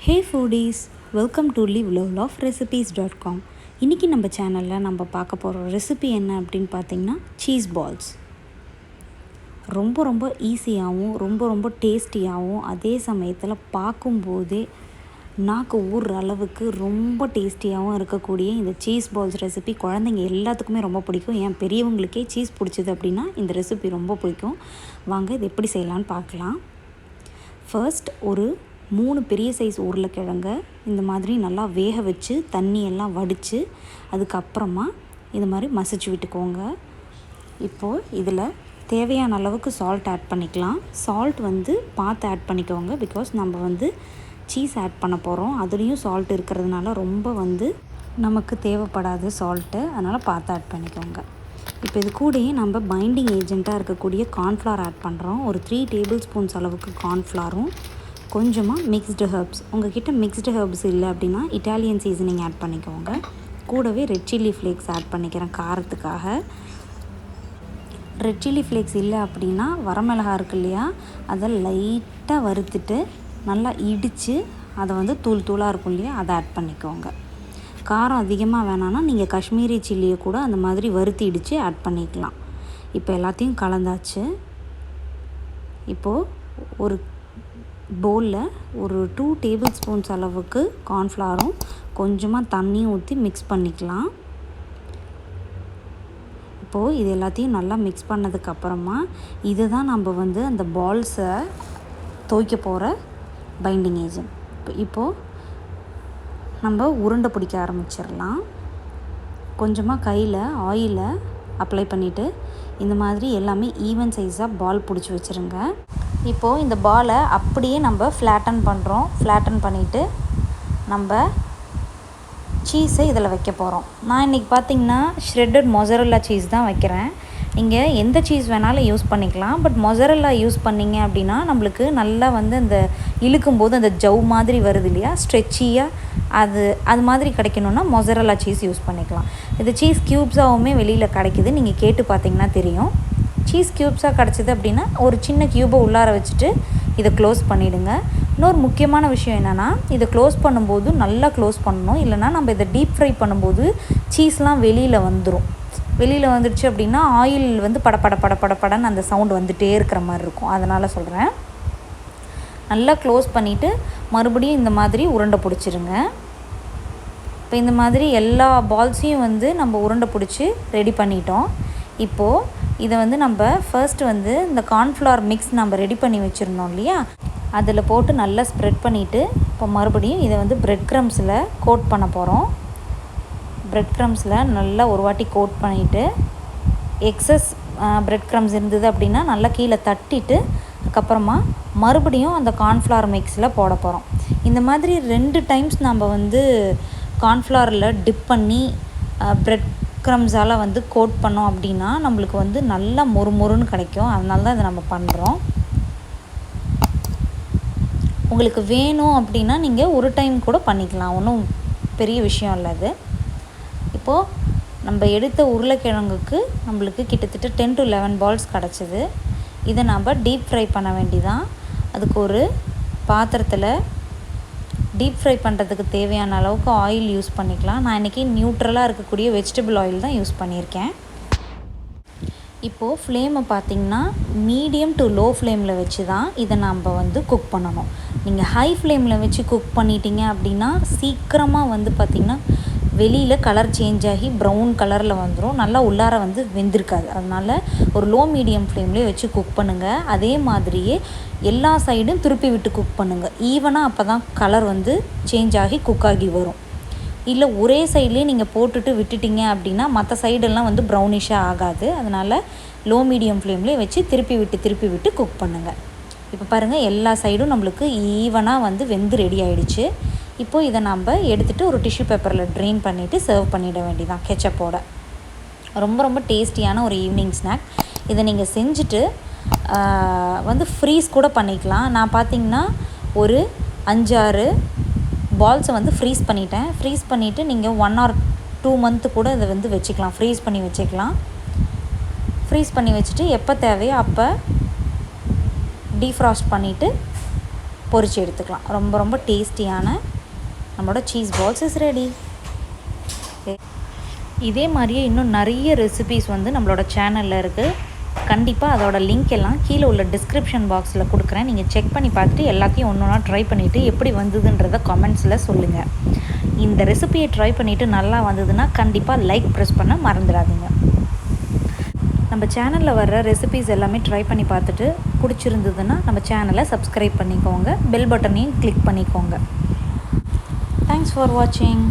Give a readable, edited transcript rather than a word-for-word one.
Hey foodies, welcome to liveloverecipes.com. இன்றைக்கி நம்ம சேனலில் நம்ம பார்க்க போகிற ரெசிபி என்ன அப்படின்னு பார்த்தீங்கன்னா சீஸ் பால்ஸ். ரொம்ப ஈஸியாகவும் ரொம்ப டேஸ்டியாகவும் அதே சமயத்தில் பார்க்கும்போதே நாக்கு ஊறுற அளவுக்கு ரொம்ப டேஸ்டியாகவும் இருக்கக்கூடிய இந்த சீஸ் பால்ஸ் ரெசிபி குழந்தைங்க எல்லாத்துக்குமே ரொம்ப பிடிக்கும். ஏன் பெரியவங்களுக்கே சீஸ் பிடிச்சிது அப்படின்னா இந்த ரெசிபி ரொம்ப பிடிக்கும். வாங்க இது எப்படி செய்யலான்னு பார்க்கலாம். ஃபர்ஸ்ட் ஒரு 3 பெரிய சைஸ் உருளைக்கிழங்க இந்த மாதிரி நல்லா வேக வச்சு தண்ணியெல்லாம் வடித்து அதுக்கப்புறமா இது மாதிரி மசிச்சு விட்டுக்கோங்க. இப்போது இதில் தேவையான அளவுக்கு சால்ட் ஆட் பண்ணிக்கலாம். சால்ட் பார்த்து ஆட் பண்ணிக்கோங்க, பிகாஸ் நம்ம சீஸ் ஆட் பண்ண போகிறோம். அதுலேயும் சால்ட் இருக்கிறதுனால ரொம்ப நமக்கு தேவைப்படாது சால்ட்டு, அதனால் பார்த்து ஆட் பண்ணிக்கோங்க. இப்போ இது கூடயே நம்ம பைண்டிங் ஏஜெண்ட்டாக இருக்கக்கூடிய கார்ன்ஃப்ளவர் ஆட் பண்ணுறோம். ஒரு 3 டேபிள் ஸ்பூன்ஸ் அளவுக்கு கார்ன்ஃப்ளவரும் கொஞ்சமாக மிக்ஸ்டு ஹெர்ப்ஸ், உங்கள்கிட்ட மிக்ஸ்டு ஹெர்ப்ஸ் இல்லை அப்படின்னா இட்டாலியன் சீசனிங் ஆட் பண்ணிக்கோங்க. கூடவே ரெட் சில்லி ஃப்ளேக்ஸ் ஆட் பண்ணிக்கிறேன் காரத்துக்காக. ரெட் சில்லி ஃப்ளேக்ஸ் இல்லை அப்படின்னா வரமிளகா இருக்கு இல்லையா, அதை லைட்டாக வறுத்துட்டு நல்லா இடித்து அதை தூளாக இருக்கும் இல்லையா, அதை ஆட் பண்ணிக்கோங்க. காரம் அதிகமாக வேணான்னா நீங்கள் காஷ்மீரி சில்லியை கூட அந்த மாதிரி வறுத்து இடித்து ஆட் பண்ணிக்கலாம். இப்போ எல்லாத்தையும் கலந்தாச்சு. இப்போது ஒரு பவுலில் ஒரு 2 டேபிள் ஸ்பூன்ஸ் அளவுக்கு கார்ன்ஃப்ளவரும் கொஞ்சமாக தண்ணியும் ஊற்றி மிக்ஸ் பண்ணிக்கலாம். இப்போது இது எல்லாத்தையும் நல்லா மிக்ஸ் பண்ணதுக்கப்புறமா இது தான் நம்ம அந்த பால்ஸை துவைக்க போகிற பைண்டிங் ஏஜென்ட். இப்போது நம்ம உருண்டை பிடிக்க ஆரம்பிச்சிடலாம். கொஞ்சமாக கையில் ஆயிலை அப்ளை பண்ணிவிட்டு இந்த மாதிரி எல்லாமே ஈவன் சைஸாக பால் பிடிச்சி வச்சுருங்க. இப்போது இந்த பாலை அப்படியே நம்ம ஃப்ளாட்டன் பண்ணுறோம். ஃப்ளாட்டன் பண்ணிவிட்டு நம்ம சீஸை இதில் வைக்க போகிறோம். நான் இன்றைக்கி பார்த்திங்கன்னா ஷ்ரெட்டட் மொசரெல்லா சீஸ் தான் வைக்கிறேன். நீங்கள் எந்த சீஸ் வேணாலும் யூஸ் பண்ணிக்கலாம். பட் மொசரெல்லா யூஸ் பண்ணிங்க அப்படின்னா நம்மளுக்கு நல்லா அந்த இழுக்கும்போது அந்த ஜவ் மாதிரி வருது இல்லையா, ஸ்ட்ரெச்சியாக, அது மாதிரி கிடைக்கணுன்னா மொசரெல்லா சீஸ் யூஸ் பண்ணிக்கலாம். இது சீஸ் க்யூப்ஸாகவுமே வெளியில் கிடைக்கிது, நீங்கள் கேட்டு பார்த்தீங்கன்னா தெரியும். சீஸ் க்யூப்ஸாக கிடச்சிது அப்படின்னா ஒரு சின்ன க்யூபை உள்ளார வச்சுட்டு இதை க்ளோஸ் பண்ணிவிடுங்க. இன்னொரு முக்கியமான விஷயம் என்னென்னா, இதை க்ளோஸ் பண்ணும்போது நல்லா க்ளோஸ் பண்ணணும், இல்லைனா நம்ம இதை டீப் ஃப்ரை பண்ணும்போது சீஸ்லாம் வெளியில் வந்துடுச்சு அப்படின்னா ஆயில் படன்னு அந்த சவுண்டு வந்துகிட்டே இருக்கிற மாதிரி இருக்கும். அதனால் சொல்கிறேன், நல்லா க்ளோஸ் பண்ணிவிட்டு மறுபடியும் இந்த மாதிரி உருண்டை பிடிச்சிருங்க. இப்போ இந்த மாதிரி எல்லா பால்ஸையும் நம்ம உருண்டை பிடிச்சி ரெடி பண்ணிட்டோம். இப்போது இதை நம்ம ஃபர்ஸ்ட்டு இந்த கார்ன்ஃப்ளவர் மிக்ஸ் நம்ம ரெடி பண்ணி வச்சுருந்தோம் இல்லையா, அதில் போட்டு நல்லா ஸ்ப்ரெட் பண்ணிவிட்டு இப்போ மறுபடியும் இதை பிரெட் க்ரம்ஸில் கோட் பண்ண போகிறோம். பிரெட் க்ரம்ஸில் நல்லா ஒரு வாட்டி கோட் பண்ணிவிட்டு எக்ஸஸ் பிரெட் க்ரம்ஸ் இருந்தது அப்படின்னா நல்லா கீழே தட்டிட்டு அதுக்கப்புறமா மறுபடியும் அந்த கார்ன்ஃப்ளவர் மிக்ஸில் போட போகிறோம். இந்த மாதிரி 2 டைம்ஸ் நம்ம கார்ன்ஃப்ளவரில் டிப் பண்ணி பிரெட் க்ரம்ஸால் கோட் பண்ணோம் அப்படின்னா நம்மளுக்கு நல்லா மொறுன்னு கிடைக்கும். அதனால தான் இதை நம்ம பண்ணுறோம். உங்களுக்கு வேணும் அப்படின்னா நீங்கள் ஒரு டைம் கூட பண்ணிக்கலாம், ஒன்றும் பெரிய விஷயம் இல்லை அது. இப்போது நம்ம எடுத்த உருளைக்கிழங்குக்கு நம்மளுக்கு கிட்டத்தட்ட 10 to 11 பால்ஸ் கிடச்சிது. இதை நம்ம டீப் ஃப்ரை பண்ண வேண்டிதான். அதுக்கு ஒரு பாத்திரத்தில் டீப் ஃப்ரை பண்ணுறதுக்கு தேவையான அளவுக்கு ஆயில் யூஸ் பண்ணிக்கலாம். நான் இன்றைக்கி நியூட்ரலாக இருக்கக்கூடிய வெஜிடபிள் ஆயில் தான் யூஸ் பண்ணியிருக்கேன். இப்போது ஃப்ளேமை பார்த்திங்கன்னா மீடியம் டு லோ ஃப்ளேமில் வச்சு தான் இதை நம்ம குக் பண்ணணும். நீங்கள் ஹை ஃப்ளேமில் வச்சு குக் பண்ணிட்டீங்க அப்படின்னா சீக்கிரமாக பார்த்திங்கன்னா வெளியில் கலர் சேஞ்ச் ஆகி ப்ரௌன் கலரில் வந்துடும், நல்லா உள்ளார வெந்திருக்காது. அதனால் ஒரு லோ மீடியம் ஃப்ளேம்லேயே வச்சு குக் பண்ணுங்கள். அதே மாதிரியே எல்லா சைடும் திருப்பி விட்டு குக் பண்ணுங்கள். ஈவனாக அப்போ தான் கலர் சேஞ்ச் ஆகி குக் ஆகி வரும். இல்லை ஒரே சைட்லேயே நீங்கள் போட்டுட்டு விட்டுட்டிங்க அப்படின்னா மற்ற சைடெல்லாம் ப்ரௌனிஷாக ஆகாது. அதனால் லோ மீடியம் ஃப்ளேம்லேயே வச்சு திருப்பி விட்டு குக் பண்ணுங்கள். இப்போ பாருங்கள், எல்லா சைடும் நம்மளுக்கு ஈவனாக வெந்து ரெடி ஆகிடுச்சு. இப்போது இதை நம்ம எடுத்துகிட்டு ஒரு டிஷ்யூ பேப்பரில் ட்ரெயின் பண்ணிவிட்டு சர்வ் பண்ணிட வேண்டியதான் கெச்சப்போட. ரொம்ப டேஸ்டியான ஒரு ஈவினிங் ஸ்நாக். இதை நீங்கள் செஞ்சுட்டு ஃப்ரீஸ் கூட பண்ணிக்கலாம். நான் பார்த்திங்கன்னா ஒரு 5-6 பால்ஸை ஃப்ரீஸ் பண்ணிட்டேன். ஃப்ரீஸ் பண்ணிவிட்டு நீங்கள் 1 or 2 month கூட இதை வச்சுக்கலாம், ஃப்ரீஸ் பண்ணி வச்சுக்கலாம். ஃப்ரீஸ் பண்ணி வச்சுட்டு எப்போ தேவையோ அப்போ டீஃப்ராஸ்ட் பண்ணிவிட்டு பொரிச்சு எடுத்துக்கலாம். ரொம்ப ரொம்ப டேஸ்டியான நம்மளோட சீஸ் பால்ஸ் இஸ் ரெடி. இதே மாதிரியே இன்னும் நிறைய ரெசிபீஸ் வந்து நம்மளோட சேனலில் இருக்குது. கண்டிப்பாக அதோட லிங்க் எல்லாம் கீழே உள்ள டிஸ்கிரிப்ஷன் பாக்ஸில் கொடுக்குறேன். நீங்கள் செக் பண்ணி பார்த்துட்டு எல்லாத்தையும் ஒன்று ஒன்றா ட்ரை பண்ணிவிட்டு எப்படி வந்ததுன்றதை கமெண்ட்ஸில் சொல்லுங்கள். இந்த ரெசிபியை ட்ரை பண்ணிவிட்டு நல்லா வந்ததுன்னா கண்டிப்பாக லைக் ப்ரெஸ் பண்ண மறந்துடாதீங்க. நம்ம சேனலில் வர்ற ரெசிபீஸ் எல்லாமே ட்ரை பண்ணி பார்த்துட்டு பிடிச்சிருந்ததுன்னா நம்ம சேனலை சப்ஸ்கிரைப் பண்ணிக்கோங்க. பெல் பட்டனையும் கிளிக் பண்ணிக்கோங்க. தேங்க்ஸ் ஃபார் வாட்சிங்.